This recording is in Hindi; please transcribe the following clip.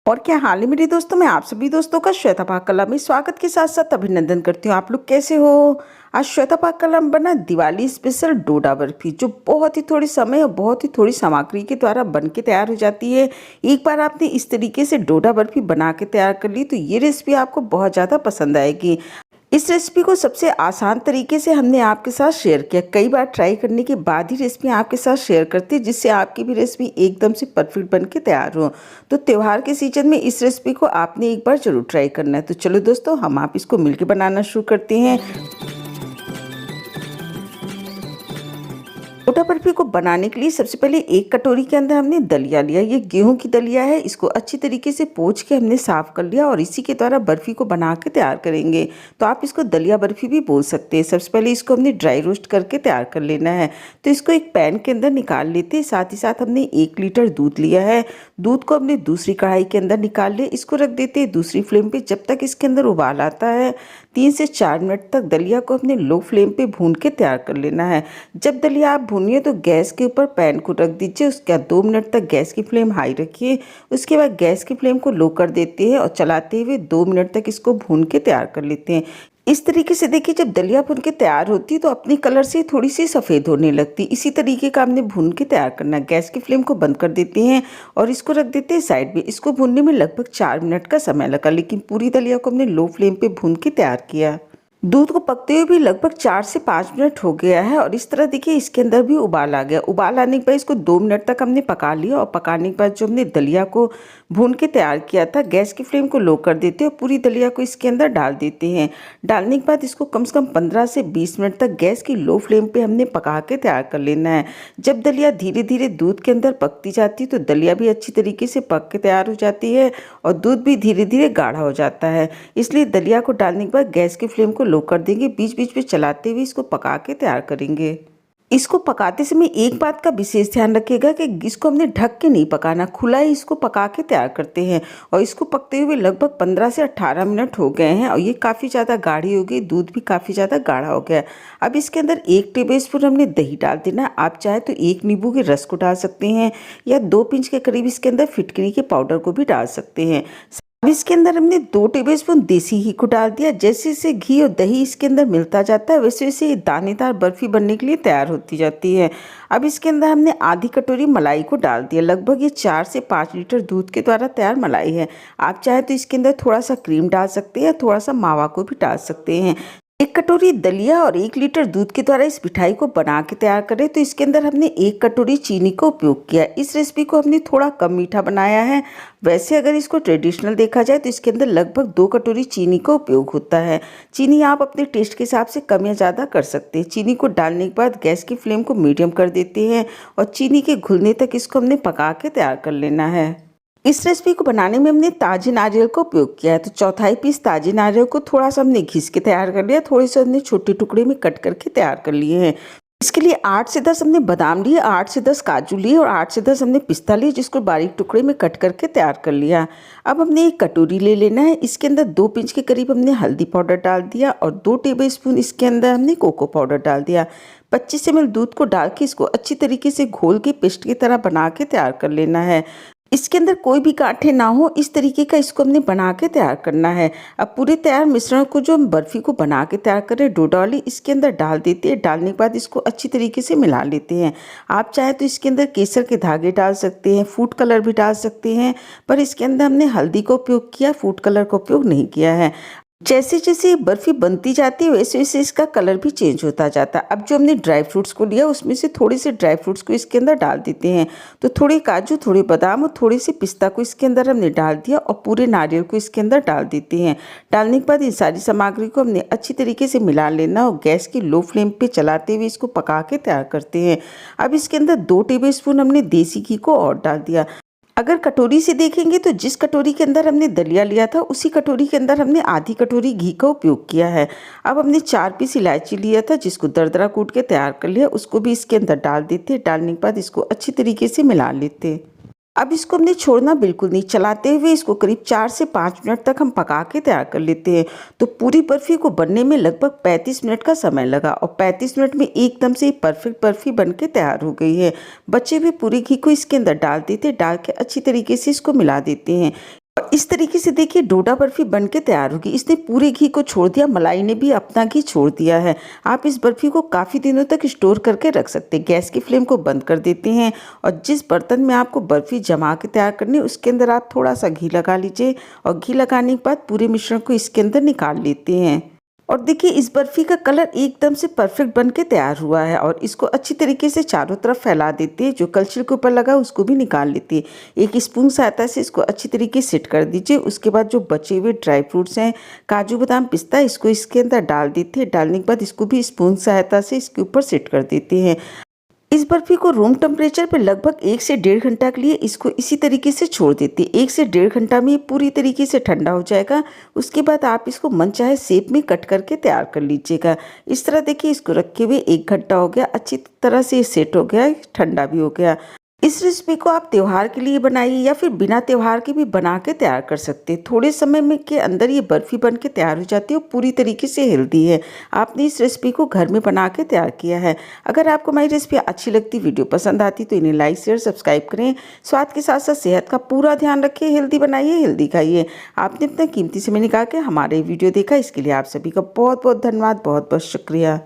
और क्या हाल है मेरे दोस्तों। मैं आप सभी दोस्तों का श्वेता पाककला में स्वागत के साथ साथ अभिनंदन करती हूँ। आप लोग कैसे हो। आज श्वेता पाककला में बना दिवाली स्पेशल डोडा बर्फी, जो बहुत ही थोड़ी समय और बहुत ही थोड़ी सामग्री के द्वारा बन के तैयार हो जाती है। एक बार आपने इस तरीके से डोडा बर्फी बना के तैयार कर ली तो ये रेसिपी आपको बहुत ज़्यादा पसंद आएगी। इस रेसिपी को सबसे आसान तरीके से हमने आपके साथ शेयर किया। कई बार ट्राई करने के बाद ही रेसिपी आपके साथ शेयर करते हैं, जिससे आपकी भी रेसिपी एकदम से परफेक्ट बन के तैयार हो। तो त्यौहार के सीजन में इस रेसिपी को आपने एक बार जरूर ट्राई करना है। तो चलो दोस्तों, हम आप इसको मिलकर बनाना शुरू करते हैं। डोडा बर्फी को बनाने के लिए सबसे पहले एक कटोरी के अंदर हमने दलिया लिया। ये गेहूं की दलिया है। इसको अच्छी तरीके से पोंछ के हमने साफ कर लिया और इसी के द्वारा बर्फी को बना के तैयार करेंगे। तो आप इसको दलिया बर्फी भी बोल सकते हैं। सबसे पहले इसको हमने ड्राई रोस्ट करके तैयार कर लेना है। तो इसको एक पैन के अंदर निकाल लेते हैं। साथ ही साथ हमने 1 लीटर दूध लिया है। दूध को हमने दूसरी कढ़ाई के अंदर निकाल लिया। इसको रख देते हैं दूसरी फ्लेम पे। जब तक इसके अंदर उबाल आता है 3 से 4 मिनट तक दलिया को अपने लो फ्लेम पे भून के तैयार कर लेना है। जब दलिया आप भूनिए तो गैस के ऊपर पैन को रख दीजिए। उसके बाद 2 मिनट तक गैस की फ्लेम हाई रखिए। उसके बाद गैस की फ्लेम को लो कर देते हैं और चलाते हुए 2 मिनट तक इसको भून के तैयार कर लेते हैं। इस तरीके से देखिए, जब दलिया भून के तैयार होती है तो अपनी कलर से थोड़ी सी सफ़ेद होने लगती है। इसी तरीके का हमने भून के तैयार करना है। गैस की फ्लेम को बंद कर देते हैं और इसको रख देते हैं साइड में। इसको भूनने में लगभग 4 मिनट का समय लगा, लेकिन पूरी दलिया को हमने लो फ्लेम पे भून के तैयार किया। दूध को पकते हुए भी लगभग 4 से 5 मिनट हो गया है और इस तरह देखिए इसके अंदर भी उबाल आ गया। उबाल आने के बाद इसको 2 मिनट तक हमने पका लिया और पकाने के बाद जो हमने दलिया को भून के तैयार किया था, गैस की फ्लेम को लो कर देते हैं और पूरी दलिया को इसके अंदर डाल देते हैं। डालने के बाद इसको कम से कम 15 से 20 मिनट तक गैस की लो फ्लेम पे हमने पका के तैयार कर लेना है। जब दलिया धीरे धीरे दूध के अंदर पकती जाती है तो दलिया भी अच्छी तरीके से पक के तैयार हो जाती है और दूध भी धीरे धीरे गाढ़ा हो जाता है। इसलिए दलिया को डालने के बाद गैस की फ्लेम को लो कर देंगे। बीच बीच में चलाते हुए इसको पका के तैयार करेंगे। इसको पकाते समय एक बात का विशेष ध्यान रखिएगा कि इसको हमने ढक के नहीं पकाना, खुला ही इसको पका के तैयार करते हैं। और इसको पकते हुए लगभग 15 से 18 मिनट हो गए हैं और ये काफ़ी ज़्यादा गाढ़ी हो गई, दूध भी काफ़ी ज़्यादा गाढ़ा हो गया। अब इसके अंदर 1 टेबलस्पून हमने दही डाल देना। आप चाहे तो 1 नींबू के रस को डाल सकते हैं या 2 पिंच के करीब इसके अंदर फिटकरी के पाउडर को भी डाल सकते हैं। अब इसके अंदर हमने 2 टेबलस्पून देसी घी को डाल दिया। जैसे जैसे घी और दही इसके अंदर मिलता जाता है वैसे वैसे ये दानेदार बर्फी बनने के लिए तैयार होती जाती है। अब इसके अंदर हमने आधी कटोरी मलाई को डाल दिया। लगभग ये 4 से 5 लीटर दूध के द्वारा तैयार मलाई है। आप चाहे तो इसके अंदर थोड़ा सा क्रीम डाल सकते हैं, थोड़ा सा मावा को भी डाल सकते हैं। 1 कटोरी दलिया और 1 लीटर दूध के द्वारा इस मिठाई को बना के तैयार करें तो इसके अंदर हमने 1 कटोरी चीनी का उपयोग किया। इस रेसिपी को हमने थोड़ा कम मीठा बनाया है। वैसे अगर इसको ट्रेडिशनल देखा जाए तो इसके अंदर लगभग 2 कटोरी चीनी का उपयोग होता है। चीनी आप अपने टेस्ट के हिसाब से कम या ज़्यादा कर सकते हैं। चीनी को डालने के बाद गैस की फ्लेम को मीडियम कर देते हैं और चीनी के घुलने तक इसको हमने पका के तैयार कर लेना है। इस रेसिपी को बनाने में हमने ताजे नारियल का उपयोग किया है। तो 1/4 पीस ताजे नारियल को थोड़ा सा हमने घिस के तैयार कर लिया। थोड़े से हमने छोटे टुकड़े में कट करके तैयार कर लिए हैं। इसके लिए 8 से 10 हमने बादाम लिए, 8 से 10 काजू लिए और 8 से 10 हमने पिस्ता लिए, जिसको बारीक टुकड़े में कट करके तैयार कर लिया। अब हमने एक कटोरी ले लेना है। इसके अंदर 2 पिंच के करीब हमने हल्दी पाउडर डाल दिया और 2 टेबलस्पून इसके अंदर हमने कोको पाउडर डाल दिया। 25 ml दूध को डाल के इसको अच्छी तरीके से घोल के पेस्ट की तरह बना के तैयार कर लेना है। इसके अंदर कोई भी गांठें ना हो, इस तरीके का इसको हमने बना के तैयार करना है। अब पूरे तैयार मिश्रण को जो हम बर्फी को बना के तैयार करें डोडा वाली, इसके अंदर डाल देते हैं। डालने के बाद इसको अच्छी तरीके से मिला लेते हैं। आप चाहे तो इसके अंदर केसर के धागे डाल सकते हैं, फूड कलर भी डाल सकते हैं, पर इसके अंदर हमने हल्दी का उपयोग किया, फूड कलर का उपयोग नहीं किया है। जैसे जैसे बर्फी बनती जाती है वैसे वैसे इसका कलर भी चेंज होता जाता है। अब जो हमने ड्राई फ्रूट्स को लिया उसमें से थोड़े से ड्राई फ्रूट्स को इसके अंदर डाल देते हैं। तो थोड़े काजू, थोड़े बादाम और थोड़े से पिस्ता को इसके अंदर हमने डाल दिया और पूरे नारियल को इसके अंदर डाल देते हैं। डालने के बाद इन सारी सामग्री को हमने अच्छी तरीके से मिला लेना और गैस की लो फ्लेम पे चलाते हुए इसको पका के तैयार करते हैं। अब इसके अंदर 2 टेबलस्पून हमने देसी घी को और डाल दिया। अगर कटोरी से देखेंगे तो जिस कटोरी के अंदर हमने दलिया लिया था उसी कटोरी के अंदर हमने आधी कटोरी घी का उपयोग किया है। अब हमने 4 पीस इलायची लिया था जिसको दरदरा कूट के तैयार कर लिया, उसको भी इसके अंदर डाल देते। डालने के बाद इसको अच्छी तरीके से मिला लेते। अब इसको हमने छोड़ना बिल्कुल नहीं, चलाते हुए इसको करीब 4 से 5 मिनट तक हम पका के तैयार कर लेते हैं। तो पूरी बर्फ़ी को बनने में लगभग 35 मिनट का समय लगा और 35 मिनट में एकदम से परफेक्ट बर्फ़ी बन के तैयार हो गई है। बचे हुए पूरे घी को इसके अंदर डाल देते, डाल के अच्छी तरीके से इसको मिला देते हैं। और इस तरीके से देखिए डोडा बर्फ़ी बन के तैयार होगी। इसने पूरे घी को छोड़ दिया, मलाई ने भी अपना घी छोड़ दिया है। आप इस बर्फ़ी को काफ़ी दिनों तक स्टोर करके रख सकते हैं। गैस की फ्लेम को बंद कर देते हैं और जिस बर्तन में आपको बर्फ़ी जमा के तैयार करनी है उसके अंदर आप थोड़ा-सा घी लगा लीजिए और घी लगाने के बाद पूरे मिश्रण को इसके अंदर निकाल लेते हैं। और देखिए इस बर्फ़ी का कलर एकदम से परफेक्ट बन के तैयार हुआ है और इसको अच्छी तरीके से चारों तरफ फैला देते हैं। जो कलछुल के ऊपर लगा उसको भी निकाल लेते हैं। एक स्पून सहायता से इसको अच्छी तरीके से सेट कर दीजिए। उसके बाद जो बचे हुए ड्राई फ्रूट्स हैं, काजू बादाम पिस्ता, इसको इसके अंदर डाल देते हैं। डालने के बाद इसको भी स्पून सहायता से इसके ऊपर सेट कर देते हैं। इस बर्फ़ी को रूम टेम्परेचर पे लगभग 1 से 1.5 घंटा के लिए इसको इसी तरीके से छोड़ देते हैं। 1 से 1.5 घंटा में ये पूरी तरीके से ठंडा हो जाएगा। उसके बाद आप इसको मनचाहे शेप में कट करके तैयार कर लीजिएगा। इस तरह देखिए इसको रखे हुए 1 घंटा हो गया, अच्छी तरह से ये सेट हो गया है, ठंडा भी हो गया। इस रेसिपी को आप त्योहार के लिए बनाइए या फिर बिना त्योहार के भी बना के तैयार कर सकते हैं। थोड़े समय में के अंदर ये बर्फ़ी बन के तैयार हो जाती है और पूरी तरीके से हेल्दी है। आपने इस रेसिपी को घर में बना के तैयार किया है। अगर आपको हमारी रेसिपी अच्छी लगती, वीडियो पसंद आती तो इन्हें लाइक शेयर सब्सक्राइब करें। स्वाद के साथ साथ सेहत का पूरा ध्यान रखें। हेल्दी बनाइए, हेल्दी खाइए। आपने अपना कीमती समय निकाल के हमारे वीडियो देखा, इसके लिए आप सभी का बहुत बहुत धन्यवाद, बहुत बहुत शुक्रिया।